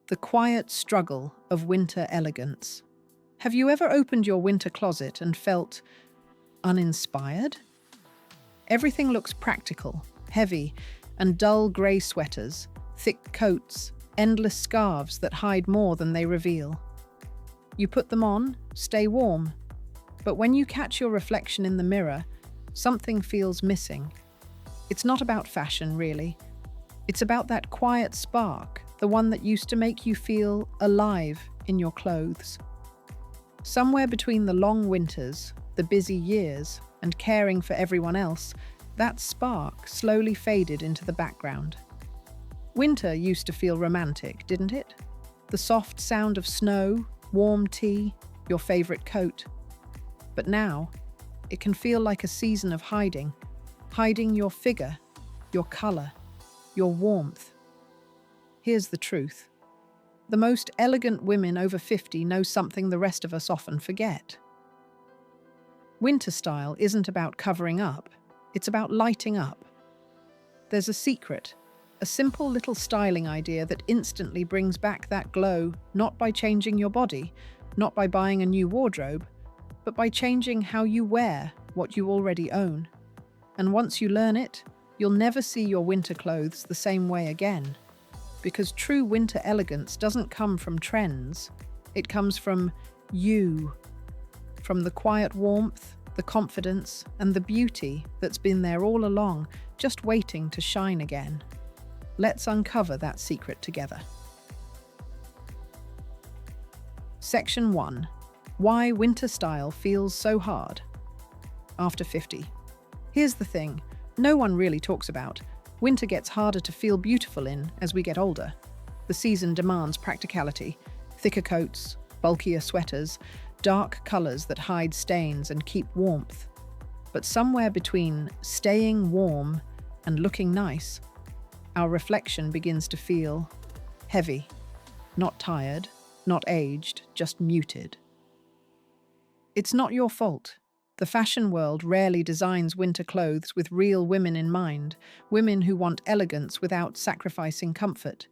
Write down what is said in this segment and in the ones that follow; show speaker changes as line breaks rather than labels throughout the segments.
The quiet struggle of winter elegance. Have you ever opened your winter closet and felt uninspired? Everything looks practical, heavy, and dull grey sweaters, thick coats, endless scarves that hide more than they reveal. You put them on, stay warm. But when you catch your reflection in the mirror, something feels missing. It's not about fashion, really. It's about that quiet spark, the one that used to make you feel alive in your clothes. Somewhere between the long winters, the busy years, and caring for everyone else, that spark slowly faded into the background. Winter used to feel romantic, didn't it? The soft sound of snow, warm tea, your favorite coat. But now, it can feel like a season of hiding your figure, your color, your warmth. Here's the truth. The most elegant women over 50 know something the rest of us often forget. Winter style isn't about covering up, it's about lighting up. There's a secret, a simple little styling idea that instantly brings back that glow, not by changing your body, not by buying a new wardrobe, but by changing how you wear what you already own. And once you learn it, you'll never see your winter clothes the same way again. Because true winter elegance doesn't come from trends, it comes from you. From the quiet warmth, the confidence, and the beauty that's been there all along, just waiting to shine again. Let's uncover that secret together. Section 1. Why winter style feels so hard. After 50. Here's the thing, no one really talks about. Winter gets harder to feel beautiful in as we get older. The season demands practicality, thicker coats, bulkier sweaters, dark colors that hide stains and keep warmth. But somewhere between staying warm and looking nice, our reflection begins to feel heavy, not tired, not aged, just muted. It's not your fault. The fashion world rarely designs winter clothes with real women in mind, women who want elegance without sacrificing comfort,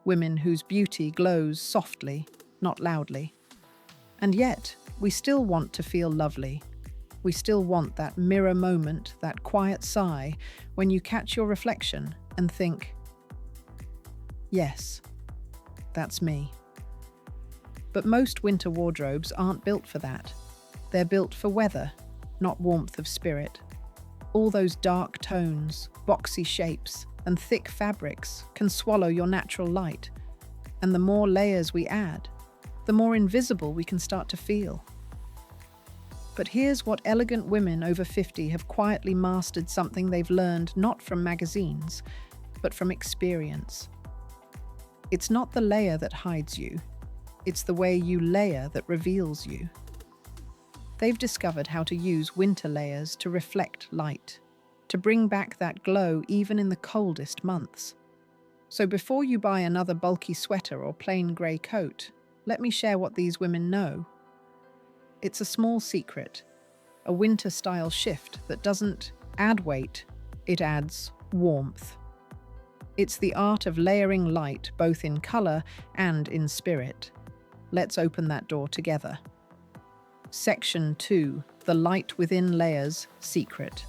women whose beauty glows softly, not loudly. And yet, we still want to feel lovely. We still want that mirror moment, that quiet sigh, when you catch your reflection and think, yes, that's me. But most winter wardrobes aren't built for that. They're built for weather, not warmth of spirit. All those dark tones, boxy shapes, and thick fabrics can swallow your natural light. And the more layers we add, the more invisible we can start to feel. But here's what elegant women over 50 have quietly mastered, something they've learned not from magazines, but from experience. It's not the layer that hides you, it's the way you layer that reveals you. They've discovered how to use winter layers to reflect light, to bring back that glow even in the coldest months. So before you buy another bulky sweater or plain grey coat, let me share what these women know. It's a small secret, a winter-style shift that doesn't add weight, it adds warmth. It's the art of layering light both in colour and in spirit. Let's open that door together. Section 2. The light within layers secret.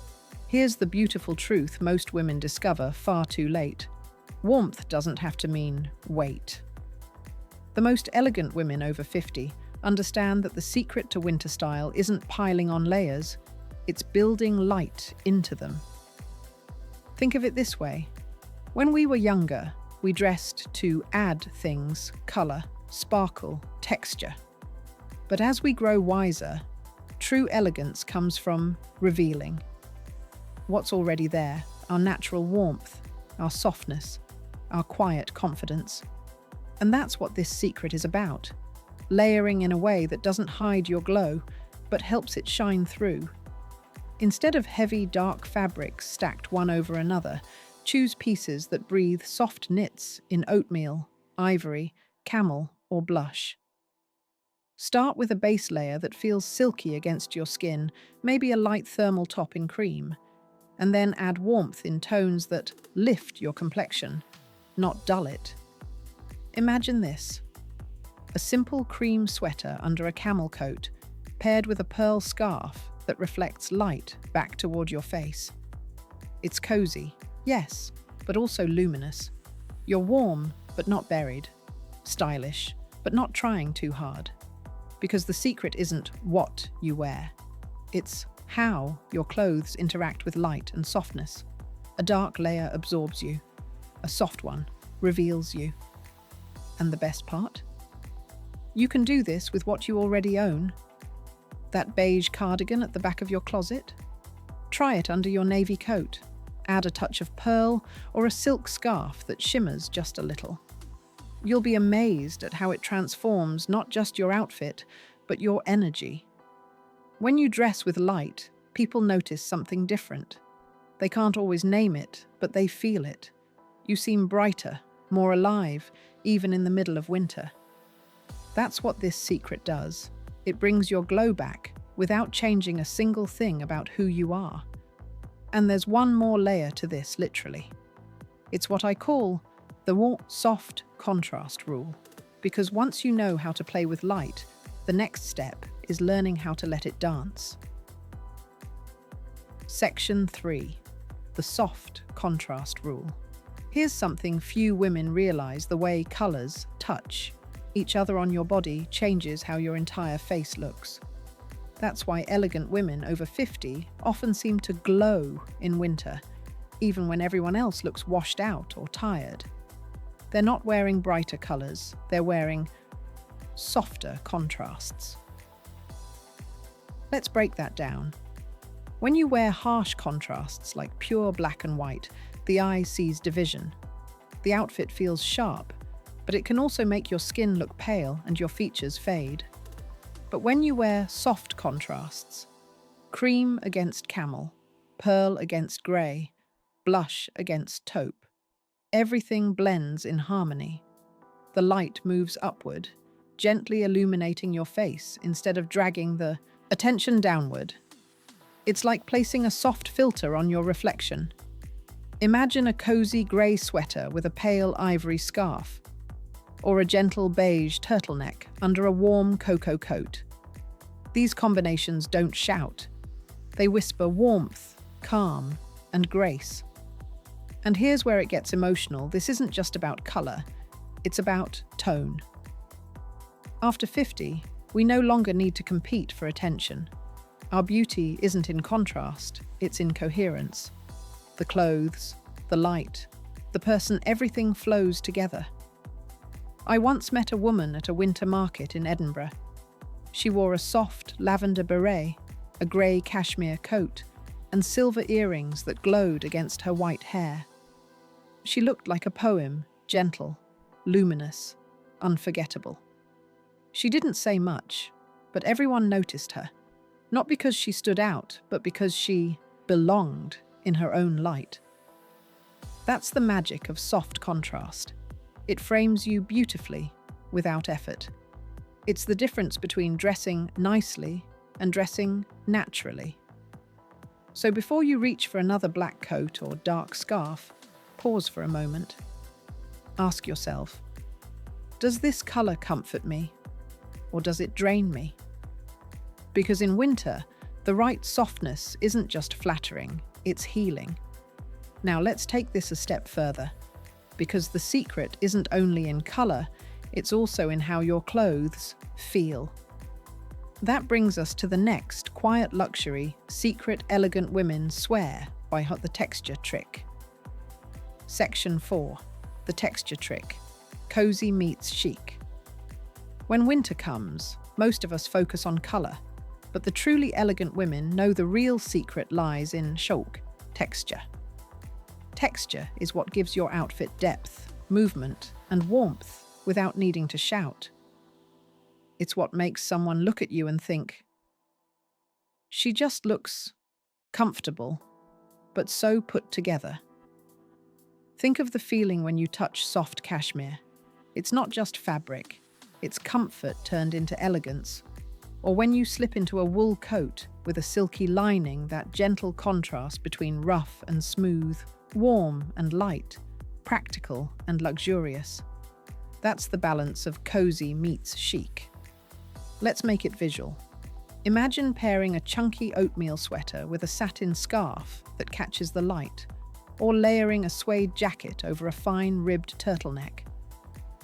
Here's the beautiful truth most women discover far too late. Warmth doesn't have to mean weight. The most elegant women over 50 understand that the secret to winter style isn't piling on layers, it's building light into them. Think of it this way. When we were younger, we dressed to add things, colour, sparkle, texture. But as we grow wiser, true elegance comes from revealing what's already there, our natural warmth, our softness, our quiet confidence. And that's what this secret is about, layering in a way that doesn't hide your glow, but helps it shine through. Instead of heavy, dark fabrics stacked one over another, choose pieces that breathe soft knits in oatmeal, ivory, camel, or blush. Start with a base layer that feels silky against your skin, maybe a light thermal top in cream, and then add warmth in tones that lift your complexion, not dull it. Imagine this: a simple cream sweater under a camel coat, paired with a pearl scarf that reflects light back toward your face. It's cozy, yes, but also luminous. You're warm, but not buried. Stylish, but not trying too hard. Because the secret isn't what you wear. It's how your clothes interact with light and softness. A dark layer absorbs you. A soft one reveals you. And the best part? You can do this with what you already own. That beige cardigan at the back of your closet? Try it under your navy coat. Add a touch of pearl or a silk scarf that shimmers just a little. You'll be amazed at how it transforms not just your outfit, but your energy. When you dress with light, people notice something different. They can't always name it, but they feel it. You seem brighter, more alive, even in the middle of winter. That's what this secret does. It brings your glow back without changing a single thing about who you are. And there's one more layer to this, literally. It's what I call the soft contrast rule. Because once you know how to play with light, the next step is learning how to let it dance. Section 3. The soft contrast rule. Here's something few women realize: the way colors touch each other on your body changes how your entire face looks. That's why elegant women over 50 often seem to glow in winter, even when everyone else looks washed out or tired. They're not wearing brighter colors, they're wearing softer contrasts. Let's break that down. When you wear harsh contrasts like pure black and white, the eye sees division. The outfit feels sharp, but it can also make your skin look pale and your features fade. But when you wear soft contrasts, cream against camel, pearl against grey, blush against taupe, everything blends in harmony. The light moves upward, gently illuminating your face instead of dragging the attention downward. It's like placing a soft filter on your reflection. Imagine a cozy grey sweater with a pale ivory scarf, or a gentle beige turtleneck under a warm cocoa coat. These combinations don't shout. They whisper warmth, calm, and grace. And here's where it gets emotional. This isn't just about colour, it's about tone. After 50, we no longer need to compete for attention. Our beauty isn't in contrast, it's in coherence. The clothes, the light, the person, everything flows together. I once met a woman at a winter market in Edinburgh. She wore a soft lavender beret, a grey cashmere coat, and silver earrings that glowed against her white hair. She looked like a poem, gentle, luminous, unforgettable. She didn't say much, but everyone noticed her, not because she stood out, but because she belonged in her own light. That's the magic of soft contrast. It frames you beautifully, without effort. It's the difference between dressing nicely and dressing naturally. So before you reach for another black coat or dark scarf, pause for a moment. Ask yourself, does this colour comfort me, or does it drain me? Because in winter, the right softness isn't just flattering, it's healing. Now let's take this a step further. Because the secret isn't only in colour, it's also in how your clothes feel. That brings us to the next quiet luxury secret elegant women swear by the texture trick. Section 4. The texture trick. Cozy meets chic. When winter comes, most of us focus on colour, but the truly elegant women know the real secret lies in chic, texture. Texture is what gives your outfit depth, movement, and warmth without needing to shout. It's what makes someone look at you and think, she just looks comfortable, but so put together. Think of the feeling when you touch soft cashmere. It's not just fabric, it's comfort turned into elegance. Or when you slip into a wool coat with a silky lining, that gentle contrast between rough and smooth, warm and light, practical and luxurious. That's the balance of cozy meets chic. Let's make it visual. Imagine pairing a chunky oatmeal sweater with a satin scarf that catches the light, or layering a suede jacket over a fine ribbed turtleneck.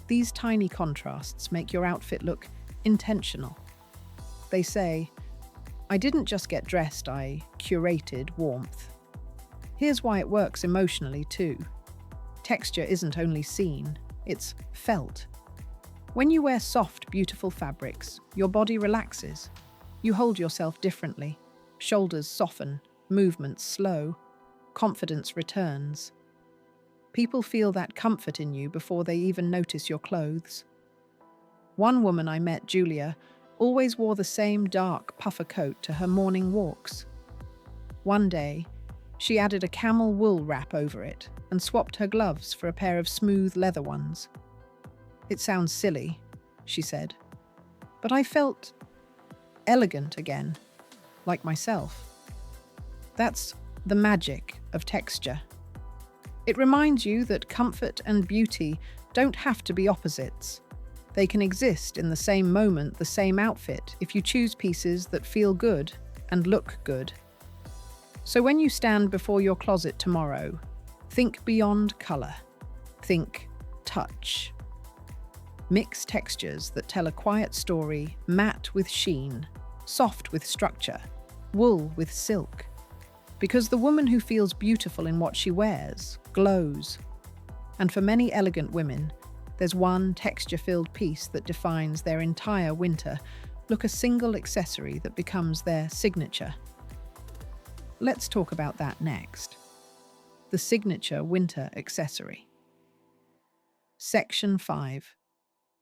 These tiny contrasts make your outfit look intentional. They say, "I didn't just get dressed, I curated warmth." Here's why it works emotionally too. Texture isn't only seen, it's felt. When you wear soft, beautiful fabrics, your body relaxes. You hold yourself differently. Shoulders soften, movements slow, confidence returns. People feel that comfort in you before they even notice your clothes. One woman I met, Julia, always wore the same dark puffer coat to her morning walks. One day, she added a camel wool wrap over it and swapped her gloves for a pair of smooth leather ones. "It sounds silly," she said, "but I felt elegant again, like myself." That's the magic of texture. It reminds you that comfort and beauty don't have to be opposites. They can exist in the same moment, the same outfit, if you choose pieces that feel good and look good. So when you stand before your closet tomorrow, think beyond color. Think touch. Mix textures that tell a quiet story, matte with sheen, soft with structure, wool with silk. Because the woman who feels beautiful in what she wears glows. And for many elegant women, there's one texture-filled piece that defines their entire winter. Look, a single accessory that becomes their signature. Let's talk about that next. The signature winter accessory. Section 5.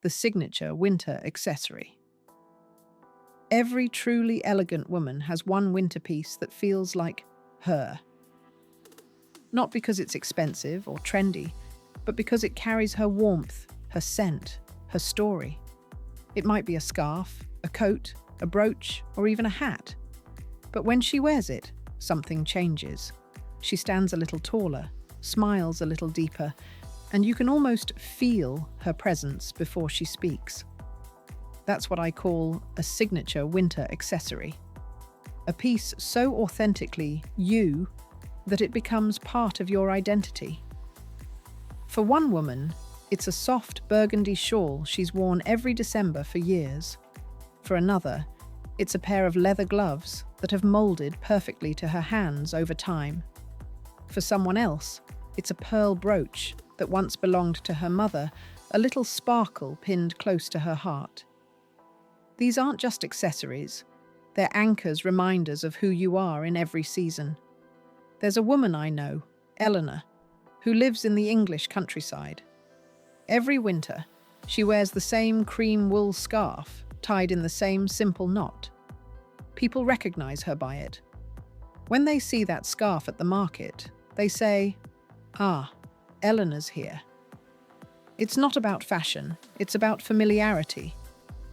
The signature winter accessory. Every truly elegant woman has one winter piece that feels like her. Not because it's expensive or trendy, but because it carries her warmth, her scent, her story. It might be a scarf, a coat, a brooch, or even a hat. But when she wears it, something changes. She stands a little taller, smiles a little deeper, and you can almost feel her presence before she speaks. That's what I call a signature winter accessory. A piece so authentically you that it becomes part of your identity. For one woman, it's a soft burgundy shawl she's worn every December for years. For another, it's a pair of leather gloves that have molded perfectly to her hands over time. For someone else, it's a pearl brooch that once belonged to her mother, a little sparkle pinned close to her heart. These aren't just accessories. They're anchors, reminders of who you are in every season. There's a woman I know, Eleanor, who lives in the English countryside. Every winter, she wears the same cream wool scarf tied in the same simple knot. People recognize her by it. When they see that scarf at the market, they say, "Ah, Eleanor's here." It's not about fashion, it's about familiarity.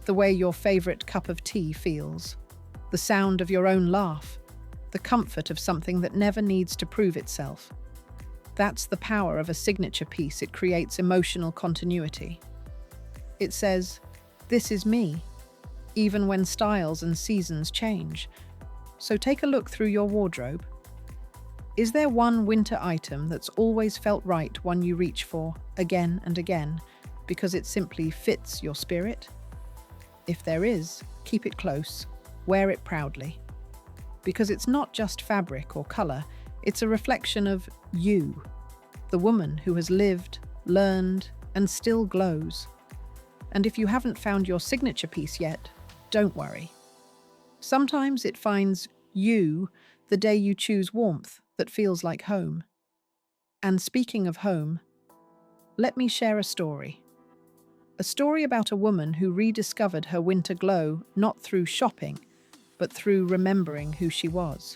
The way your favorite cup of tea feels. The sound of your own laugh. The comfort of something that never needs to prove itself. That's the power of a signature piece. It creates emotional continuity. It says, "This is me," even when styles and seasons change. So take a look through your wardrobe. Is there one winter item that's always felt right, one you reach for again and again, because it simply fits your spirit? If there is, keep it close, wear it proudly. Because it's not just fabric or color, it's a reflection of you, the woman who has lived, learned, and still glows. And if you haven't found your signature piece yet, don't worry. Sometimes it finds you the day you choose warmth that feels like home. And speaking of home, let me share a story. A story about a woman who rediscovered her winter glow not through shopping, but through remembering who she was.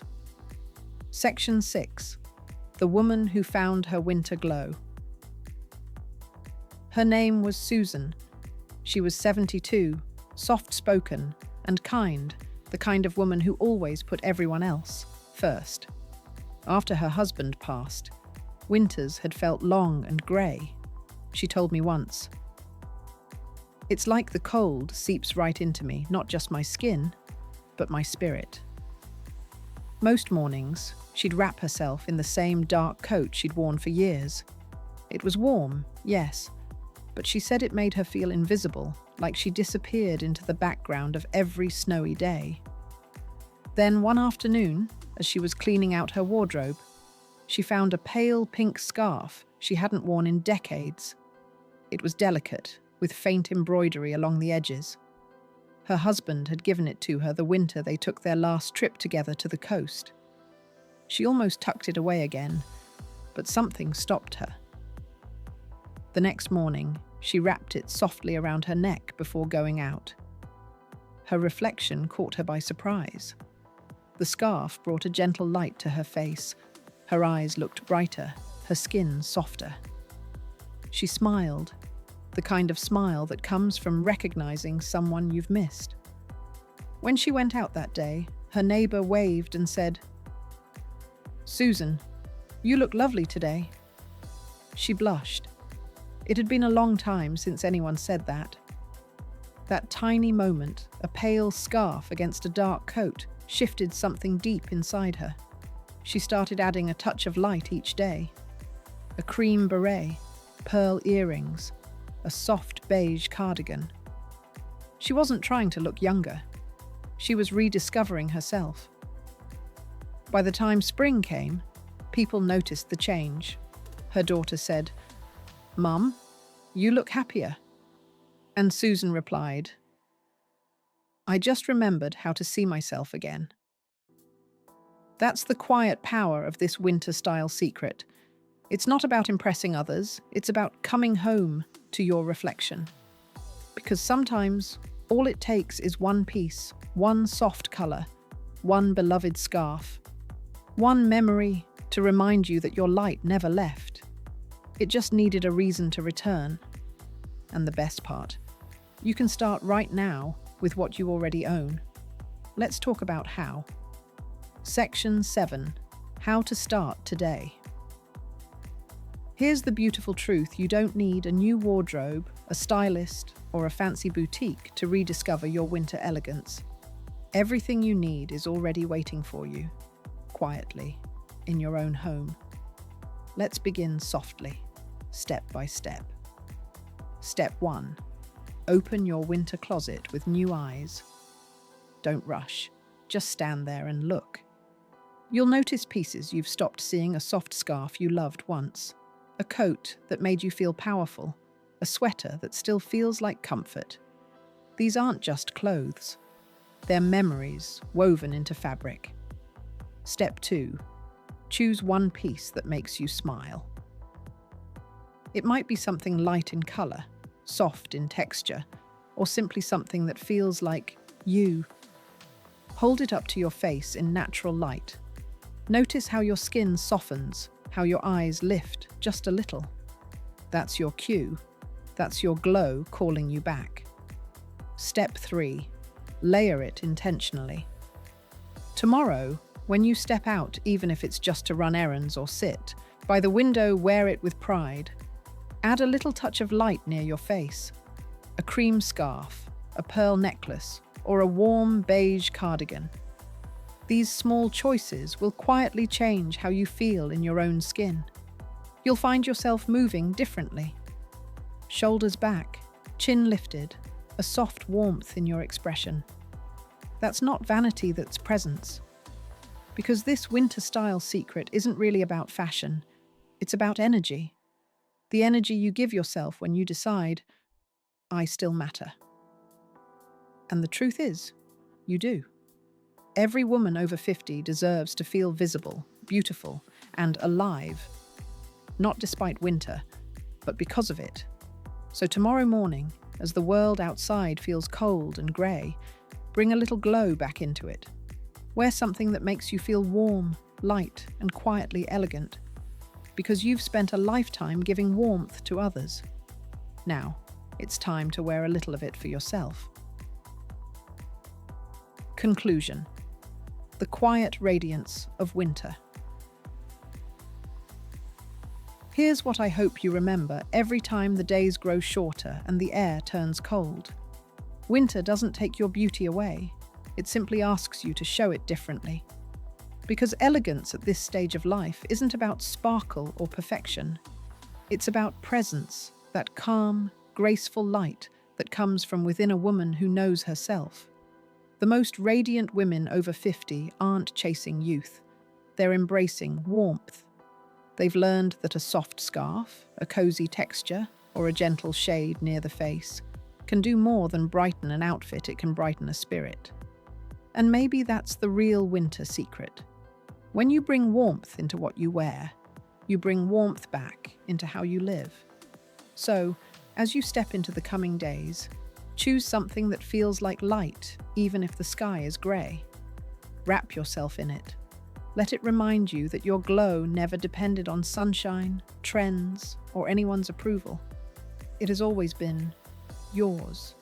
Section 6. The woman who found her winter glow. Her name was Susan. She was 72, soft-spoken, and kind, the kind of woman who always put everyone else first. After her husband passed, winters had felt long and grey. She told me once, It's like the cold seeps right into me, not just my skin, but my spirit. Most mornings, she'd wrap herself in the same dark coat she'd worn for years. It was warm, yes, but she said it made her feel invisible, like she disappeared into the background of every snowy day. Then one afternoon, as she was cleaning out her wardrobe, she found a pale pink scarf she hadn't worn in decades. It was delicate, with faint embroidery along the edges. Her husband had given it to her the winter they took their last trip together to the coast. She almost tucked it away again, but something stopped her. The next morning, she wrapped it softly around her neck before going out. Her reflection caught her by surprise. The scarf brought a gentle light to her face. Her eyes looked brighter, her skin softer. She smiled, the kind of smile that comes from recognizing someone you've missed. When she went out that day, her neighbor waved and said, "Susan, you look lovely today." She blushed. It had been a long time since anyone said that. That tiny moment, a pale scarf against a dark coat, shifted something deep inside her. She started adding a touch of light each day. A cream beret, pearl earrings, a soft beige cardigan. She wasn't trying to look younger. She was rediscovering herself. By the time spring came, people noticed the change. Her daughter said, "Mum, you look happier." And Susan replied, "I just remembered how to see myself again." That's the quiet power of this winter-style secret. It's not about impressing others, it's about coming home to your reflection. Because sometimes all it takes is one piece, one soft color, one beloved scarf, one memory to remind you that your light never left. It just needed a reason to return. And the best part, you can start right now with what you already own. Let's talk about how. Section 7. How to start today. Here's the beautiful truth: you don't need a new wardrobe, a stylist, or a fancy boutique to rediscover your winter elegance. Everything you need is already waiting for you, quietly, in your own home. Let's begin softly, step by step. Step 1. Open your winter closet with new eyes. Don't rush, just stand there and look. You'll notice pieces you've stopped seeing: a soft scarf you loved once, a coat that made you feel powerful, a sweater that still feels like comfort. These aren't just clothes. They're memories woven into fabric. Step 2. Choose one piece that makes you smile. It might be something light in color, soft in texture, or simply something that feels like you. Hold it up to your face in natural light. Notice how your skin softens, how your eyes lift just a little. That's your cue. That's your glow calling you back. Step 3. Layer it intentionally. Tomorrow, when you step out, even if it's just to run errands or sit by the window, wear it with pride. Add a little touch of light near your face. A cream scarf, a pearl necklace, or a warm beige cardigan. These small choices will quietly change how you feel in your own skin. You'll find yourself moving differently. Shoulders back, chin lifted, a soft warmth in your expression. That's not vanity, that's presence. Because this winter style secret isn't really about fashion, it's about energy. The energy you give yourself when you decide, I still matter. And the truth is, you do. Every woman over 50 deserves to feel visible, beautiful, and alive. Not despite winter, but because of it. So tomorrow morning, as the world outside feels cold and grey, bring a little glow back into it. Wear something that makes you feel warm, light, and quietly elegant. Because you've spent a lifetime giving warmth to others. Now, it's time to wear a little of it for yourself. Conclusion. The quiet radiance of winter. Here's what I hope you remember every time the days grow shorter and the air turns cold. Winter doesn't take your beauty away. It simply asks you to show it differently. Because elegance at this stage of life isn't about sparkle or perfection. It's about presence, that calm, graceful light that comes from within a woman who knows herself. The most radiant women over 50 aren't chasing youth. They're embracing warmth. They've learned that a soft scarf, a cozy texture, or a gentle shade near the face can do more than brighten an outfit, it can brighten a spirit. And maybe that's the real winter secret. When you bring warmth into what you wear, you bring warmth back into how you live. So, as you step into the coming days, choose something that feels like light, even if the sky is grey. Wrap yourself in it. Let it remind you that your glow never depended on sunshine, trends, or anyone's approval. It has always been yours.